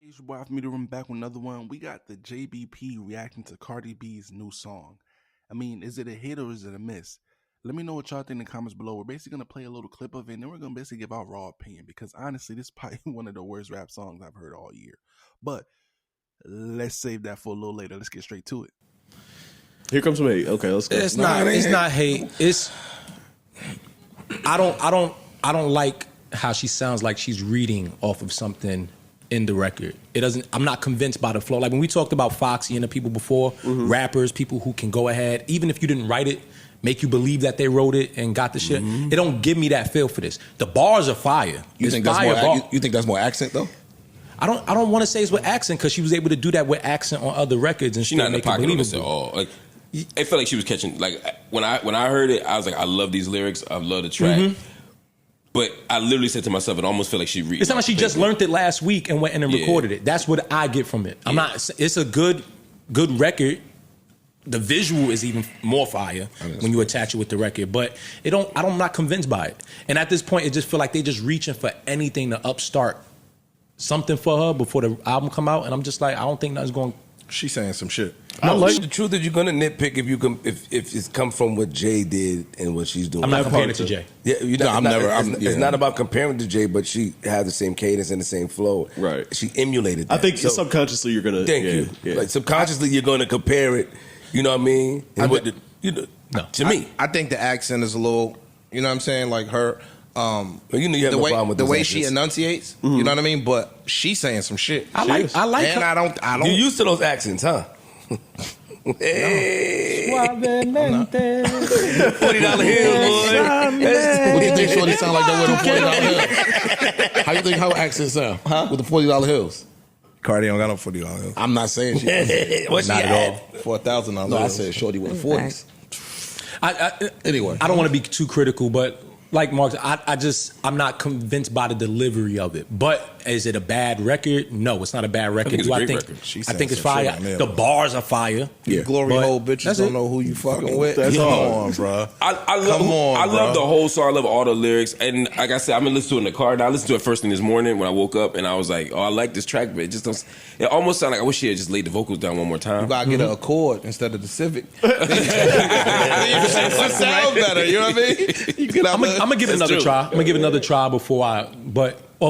It's your boy for me to run back with another one. We got the JBP reacting to Cardi B's new song. I mean, is it a hit or is it a miss? Let me know what y'all think in the comments below. We're basically going to play a little clip of it, and then we're going to basically give our raw opinion, because honestly, this is probably one of the worst rap songs I've heard all year. But let's save that for a little later. Let's get straight to it. Here comes some hate. Okay, let's go. It's not hate. It's I don't like how she sounds like she's reading off of something in the record. It doesn't. I'm not convinced by the flow. Like when we talked about Foxy and the people before, rappers, people who can go ahead, even if you didn't write it, make you believe that they wrote it and got the shit. It don't give me that feel for this. The bars are fire. You think that's more? You think that's more accent though? I don't want to say it's with accent, because she was able to do that with accent on other records and she's not in the pocket on this at all. Like, I felt like she was catching. Like when I heard it, I was like, I love these lyrics. I love the track. But I literally said to myself, it almost felt like she read. It's not like she just learned it last week and went in and recorded it. That's what I get from it. I'm not. It's a good record. The visual is even more fire when you attach it with the record. But I'm not convinced by it. And at this point, it just feel like they just reaching for anything to upstart something for her before the album come out. And I'm just like, I don't think nothing's going. She's saying some shit. I like the truth that you're gonna nitpick if it's come from what Jay did and what she's doing. I'm not comparing it to Jay. Yeah, it's not about comparing to Jay, but she has the same cadence and the same flow. Right. She emulated that. I think subconsciously you're gonna. Thank you. Yeah. Like subconsciously you're gonna compare it. You know what I mean? To me, I think the accent is a little. You know what I'm saying? Like her. You know you have no problem with the way accents. she enunciates. You know what I mean? But she's saying some shit. I like and her. I don't. You're used to those accents, huh? Hey. $40 Hills, boy. What do you think Shorty sound like though with the $40 Hills? How you think her accent sound? With the $40 Hills? Cardi don't got no $40 Hills. I'm not saying she. What's not she at at? all. $4,000. No, I said Shorty with the 40s. Anyway, I don't want to be too critical, but like Mark, I'm not convinced by the delivery of it. But is it a bad record? No, it's not a bad record. I think it's fire. The bars are fire. Yeah. Glory hole bitches don't know who you fucking with. That's Come hard. on, bro. I love the whole song. I love all the lyrics. And like I said, I'm gonna listen to it in the car. Now I listened to it first thing this morning when I woke up, and I was like, oh, I like this track, but it just don't. It almost sounded like I wish she had just laid the vocals down one more time. You gotta get an Accord instead of the Civic. It sounds better. You know what I mean? I'm gonna give it another try. I'm gonna give it another try before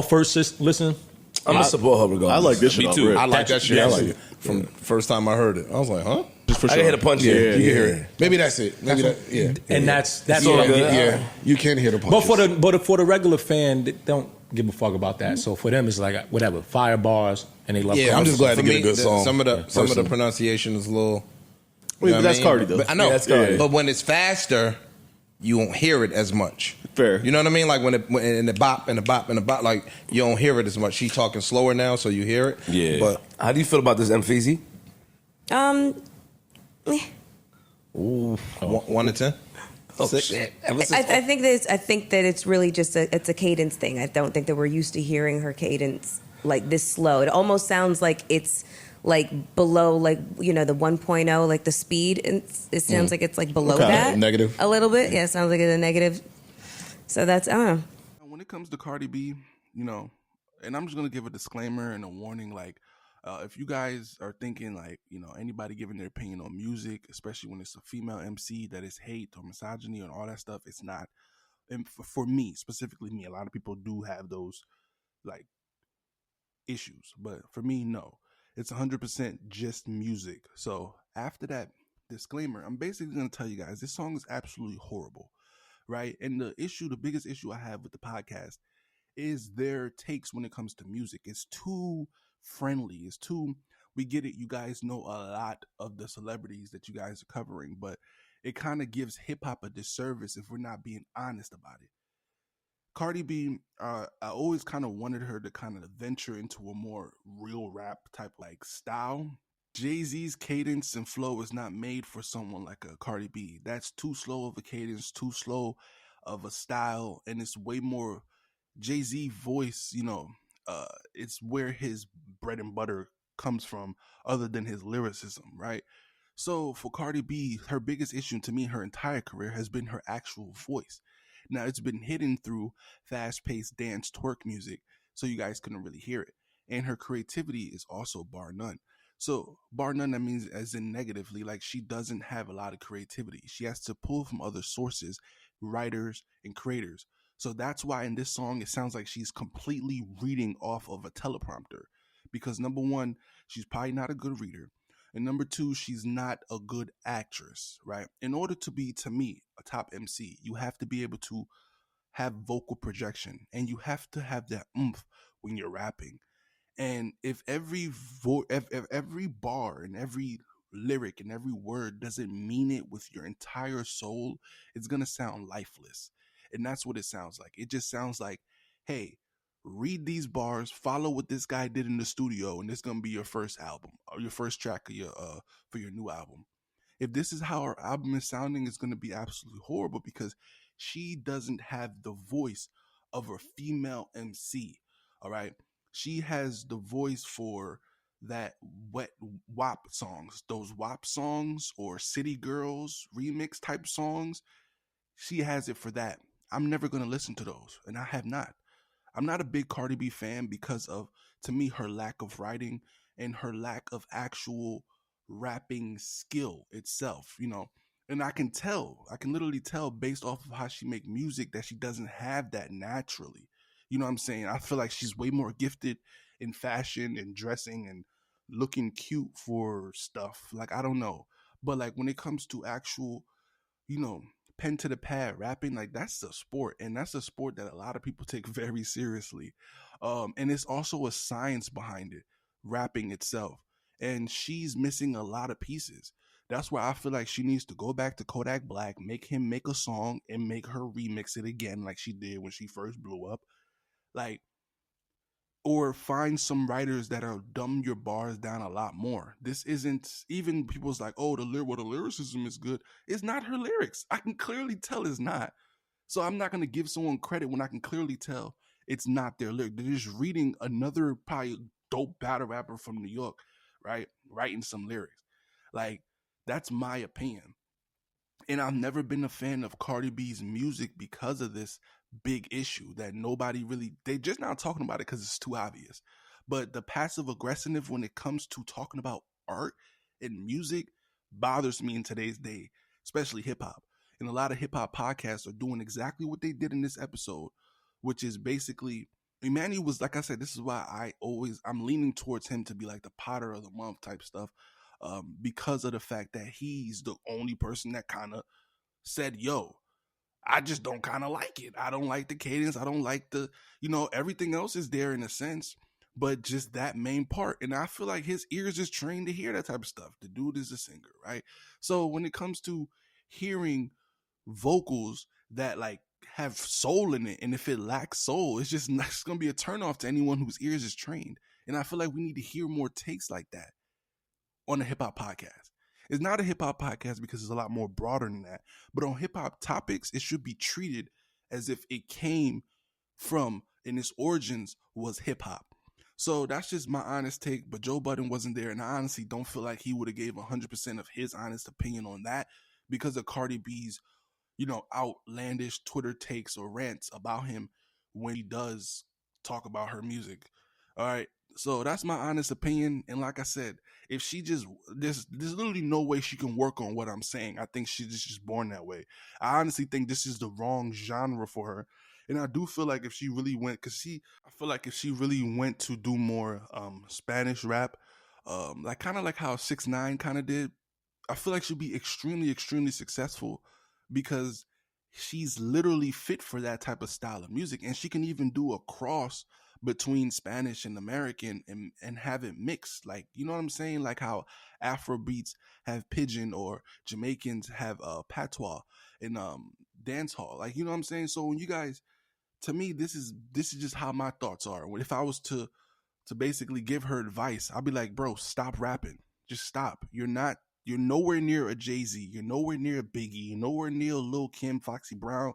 first just listen. I'm gonna support her regardless. I like this shit. Me too. I like that shit. Yeah, I I like like it. From first time I heard it, I was like, huh? Just for I sure. can hit a punch Yeah, in. you can hear it. Maybe that's it. Maybe And that's all all good. Yeah, you can hear the punches. But for the regular fan, they don't give a fuck about that. So for them, it's like whatever, fire bars, and they love. Yeah, I'm just glad to to get a good song. Some of the pronunciation is a little. Wait, but that's Cardi though. But I know, Yeah, that's Cardi. but when it's faster, you won't hear it as much. Fair. You know what I mean? Like when in the bop and the bop and the bop, like you don't hear it as much. She's talking slower now, so you hear it. Yeah. But How do you feel about this MFeezy? 1 to 10. Oh, 6? shit. I think that it's really just it's a cadence thing. I don't think that we're used to hearing her cadence like this slow. It almost sounds like it's like below, like, you know, the 1.0, like the speed, and it sounds like it's like below that negative a little bit. Yeah, it sounds like it's a negative. So that's, I don't know. When it comes to Cardi B, you know, and I'm just going to give a disclaimer and a warning, like, if you guys are thinking, like, you know, anybody giving their opinion on music, especially when it's a female MC, that is hate or misogyny and all that stuff, it's not. And for me, specifically me, a lot of people do have those, like, issues. But for me, no. It's 100% just music. So after that disclaimer, I'm basically going to tell you guys, this song is absolutely horrible, right? And the biggest issue I have with the podcast is their takes when it comes to music. It's too friendly. It's too, we get it, you guys know a lot of the celebrities that you guys are covering, but it kind of gives hip-hop a disservice if we're not being honest about it. Cardi B, I always kind of wanted her to kind of venture into a more real rap type like style. Jay-Z's cadence and flow is not made for someone like a Cardi B. That's too slow of a cadence, too slow of a style, and it's way more Jay-Z voice, you know, it's where his bread and butter comes from other than his lyricism, right? So for Cardi B, her biggest issue to me her entire career has been her actual voice. Now, it's been hidden through fast-paced dance twerk music, so you guys couldn't really hear it. and her creativity is also bar none. So bar none, that means as in negatively, like she doesn't have a lot of creativity. She has to pull from other sources, writers and creators. So that's why in this song it sounds like she's completely reading off of a teleprompter, because number one, she's probably not a good reader. And number two, she's not a good actress, right? In order to be, to me, a top MC, you have to be able to have vocal projection, and you have to have that oomph when you're rapping. And if if every bar and every lyric and every word doesn't mean it with your entire soul, it's gonna sound lifeless. And that's what it sounds like. It just sounds like, hey, read these bars, follow what this guy did in the studio, and it's gonna be your first album or your first track of your for your new album. If this is how her album is sounding, it's gonna be absolutely horrible, because she doesn't have the voice of a female MC. All right. She has the voice for that wet WAP songs, those WAP songs or City Girls remix type songs. She has it for that. I'm never going to listen to those, and I have not. I'm not a big Cardi B fan because of, to me, her lack of writing and her lack of actual rapping skill itself, you know. And I can literally tell based off of how she make music that she doesn't have that naturally. You know what I'm saying? I feel like she's way more gifted in fashion and dressing and looking cute for stuff. Like, I don't know. But like when it comes to actual, you know, pen to the pad rapping, like that's a sport, and that's a sport that a lot of people take very seriously. And it's also a science behind it, rapping itself. And she's missing a lot of pieces. That's why I feel like she needs to go back to Kodak Black, make him make a song and make her remix it again like she did when she first blew up. Like, or find some writers that are dumb your bars down a lot more. This isn't, even people's like, oh, the lyricism is good. It's not her lyrics. I can clearly tell it's not. So I'm not going to give someone credit when I can clearly tell it's not their lyric. They're just reading another probably dope battle rapper from New York, right? Writing some lyrics. Like, that's my opinion. And I've never been a fan of Cardi B's music because of this big issue that nobody really, they just not talking about it because it's too obvious. But the passive aggressiveness when it comes to talking about art and music bothers me in today's day, especially hip hop. And a lot of hip hop podcasts are doing exactly what they did in this episode, which is basically, Emmanuel was, like I said, this is why I'm leaning towards him to be like the Potter of the Month type stuff. Because of the fact that he's the only person that kind of said, yo, I just don't kind of like it. I don't like the cadence. I don't like the, you know, everything else is there in a sense, but just that main part. And I feel like his ears is trained to hear that type of stuff. The dude is a singer, right? So when it comes to hearing vocals that like have soul in it, and if it lacks soul, it's just it's going to be a turnoff to anyone whose ears is trained. And I feel like we need to hear more takes like that on a hip hop podcast. It's not a hip hop podcast because it's a lot more broader than that. But on hip hop topics, it should be treated as if it came from, and its origins was hip hop. So that's just my honest take. But Joe Budden wasn't there, and I honestly don't feel like he would have gave 100% of his honest opinion on that because of Cardi B's, you know, outlandish Twitter takes or rants about him when he does talk about her music. All right. So that's my honest opinion. And like I said, if she just, there's literally no way she can work on what I'm saying. I think she's just born that way. I honestly think this is the wrong genre for her. And I do feel like if she really went, I feel like if she really went to do more Spanish rap, like kind of like how 6ix9ine kind of did, I feel like she'd be extremely, extremely successful because she's literally fit for that type of style of music. And she can even do a cross between Spanish and American and have it mixed. Like, you know what I'm saying? Like how Afro beats have pidgin or Jamaicans have patois and dance hall. Like, you know what I'm saying? So when you guys, to me, this is just how my thoughts are. If I was to basically give her advice, I'd be like, bro, stop rapping. Just stop. You're nowhere near a Jay-Z. You're nowhere near a Biggie. You're nowhere near Lil Kim, Foxy Brown,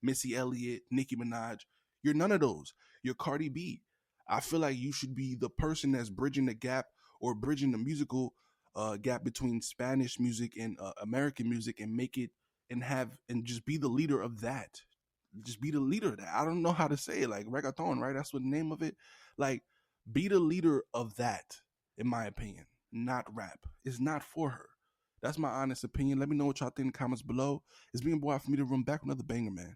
Missy Elliott, Nicki Minaj. You're none of those. You're Cardi B. I feel like you should be the person that's bridging the gap or bridging the musical gap between Spanish music and American music and make it and just be the leader of that. Just be the leader of that. I don't know how to say it. Like reggaeton, right? That's what the name of it. Like, Be the leader of that, in my opinion, not rap. It's not for her. That's my honest opinion. Let me know what y'all think in the comments below. It's being boy for me to run back with another banger, man.